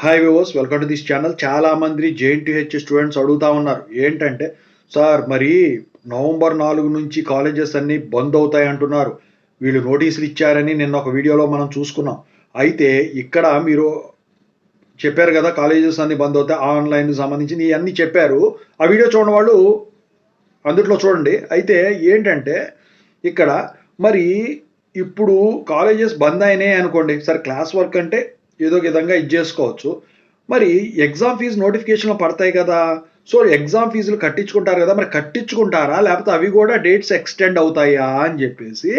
Hi viewers, welcome to this channel. చాలా మంది JNTH students అడుగుతా ఉన్నారు ఏంటంటే, సార్ మరి నవంబర్ 4 నుంచి కాలేజెస్ అన్నీ బంద్ అవుతాయి అంటున్నారు. వీళ్ళు నోటీసులు ఇచ్చారని నిన్న ఒక వీడియోలో మనం చూసుకున్నాం. అయితే ఇక్కడ మీరు చెప్పారు కదా, కాలేజెస్ అన్ని బంద్ అవుతాయి, ఆన్లైన్ సంబంధించి ఇవన్నీ చెప్పారు. ఆ వీడియో చూడని వాళ్ళు అందుట్లో చూడండి. అయితే ఏంటంటే ఇక్కడ మరి ఇప్పుడు కాలేజెస్ బంద్ అయినాయి అనుకోండి, సరే క్లాస్ వర్క్ అంటే ఏదో విధంగా ఇది చేసుకోవచ్చు. మరి ఎగ్జామ్ ఫీజు నోటిఫికేషన్‌లో పడతాయి కదా! సో, ఎగ్జామ్ ఫీజులు కట్టించుకుంటారు కదా! మరి కట్టించుకుంటారా? లేపోతే అవి గూడా డేట్స్ ఎక్స్‌టెండ్ అవుతాయా? అని జెప్పేసి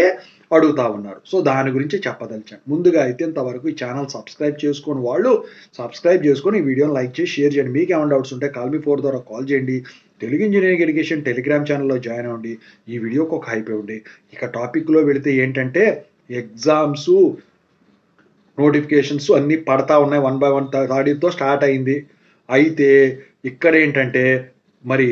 అడుగుతా ఉన్నారు. సో, దాని గురించి చెప్పదలిచాను. ముందుగా అయితే ఇంతవరకు ఈ ఛానల్ సబ్స్క్రైబ్ చేసుకోని వాళ్ళు సబ్స్క్రైబ్ చేసుకొని ఈ వీడియోని లైక్ చేసి, షేర్ చేయండి. మీకేమైనా డౌట్స్ ఉంటే కాల్ మీ 4 ద్వారా కాల్ చేయండి. తెలుగు ఇంజినీరింగ్ ఎడ్యుకేషన్ టెలిగ్రామ్ ఛానల్‌లో జాయిన్ అవ్వండి. ఈ వీడియోకి ఒక హైప్ ఇవ్వండి. ఇక టాపిక్‌లో వెళితే ఏంటంటే ఎగ్జామ్సు నోటిఫికేషన్స్ అన్నీ పడతా ఉన్నాయి. 1 బై 1 తారీఖుతో స్టార్ట్ అయింది. అయితే ఇక్కడేంటంటే మరి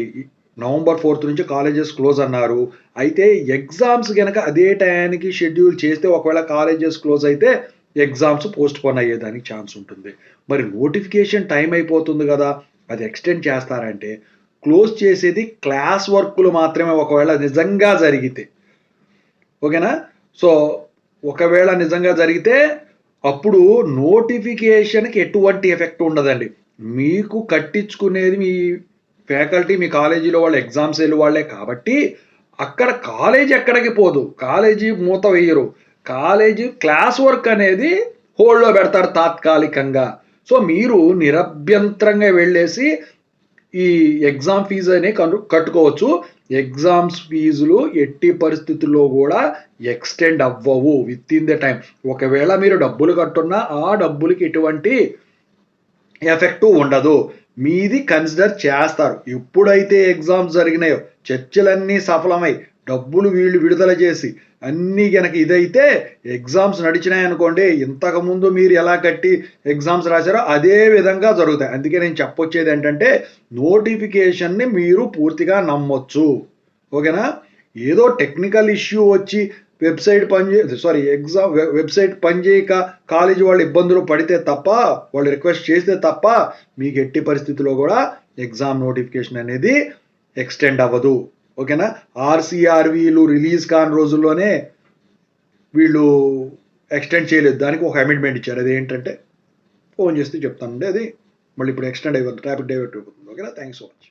నవంబర్ 4 నుంచి కాలేజెస్ క్లోజ్ అన్నారు. అయితే ఎగ్జామ్స్ గనక అదే టయానికి షెడ్యూల్ చేస్తే ఒకవేళ కాలేజెస్ క్లోజ్ అయితే ఎగ్జామ్స్ పోస్ట్‌పోన్ అయ్యేదానికి ఛాన్స్ ఉంటుంది. మరి నోటిఫికేషన్ టైం అయిపోతుంది గదా! అది ఎక్స్‌టెండ్ చేస్తారంటే క్లోజ్ చేసేది క్లాస్ వర్కులు మాత్రమే ఒకవేళ నిజంగా జరిగితే. ఓకేనా? సో, ఒకవేళ నిజంగా జరిగితే అప్పుడు నోటిఫికేషన్‌కి ఎటువంటి ఎఫెక్ట్ ఉండదండి. మీకు కట్టించుకునేది మీ ఫ్యాకల్టీ, మీ కాలేజీలో వాళ్ళు ఎగ్జామ్స్ వాళ్ళే కాబట్టి అక్కడ కాలేజీ ఎక్కడికి పోదు. కాలేజీ మూత వేయరు. కాలేజీ క్లాస్ వర్క్ అనేది హోల్డ్‌లో పెడతారు తాత్కాలికంగా. సో, మీరు నిరభ్యంతరంగా వెళ్ళేసి ఈ ఎగ్జామ్ ఫీజు అనేది కట్టుకోవచ్చు. ఎగ్జామ్స్ ఫీజులు ఎట్టి పరిస్థితుల్లో గూడా ఎక్స్‌టెండ్ అవ్వవు వితిన్ ద టైమ్. ఒకవేళ మీరు డబ్బులు కట్టున్నా ఆ డబ్బులకి ఎటువంటి ఎఫెక్టు ఉండదు. మీది కన్సిడర్ చేస్తారు. ఎప్పుడైతే ఎగ్జామ్స్ జరిగినాయో, చర్చలన్నీ సఫలమై, డబ్బులు వీళ్ళు విడుదల చేసి, అన్నీ గనక ఇదైతే ఎగ్జామ్స్ నడిచినాయనుకోండి, ఇంతకుముందు మీరు ఎలా కట్టి ఎగ్జామ్స్ రాశారో అదే విధంగా జరుగుతాయి. అందుకే నేను చెప్పొచ్చేదేంటంటే, నోటిఫికేషన్‌ని మీరు పూర్తిగా నమ్మొచ్చు. ఓకేనా? ఏదో టెక్నికల్ ఇష్యూ వచ్చి వెబ్‌సైట్ పనిచేయక కాలేజీ వాళ్ళు ఇబ్బందులు పడితే తప్ప, వాళ్ళు రిక్వెస్ట్ చేస్తే తప్ప, మీకు ఎట్టి పరిస్థితిలో గూడా ఎగ్జామ్ నోటిఫికేషన్ అనేది ఎక్స్‌టెండ్ అవ్వదు. ఓకేనా? ఆర్‌సీఆర్‌వీలు రిలీజ్ కాని రోజుల్లోనే వీళ్ళు ఎక్స్‌టెండ్ చేయలేదు. దానికి ఒక అమెండ్‌మెంట్ ఇచ్చారు. అదేంటంటే ఫోన్ చేస్తే చెప్తానండి. అది మళ్ళీ ఇప్పుడు ఎక్స్‌టెండ్ అయిపోతుంది. టాపిక్ డైవర్ట్ అయిపోతుంది. ఓకేనా? Thanks so much.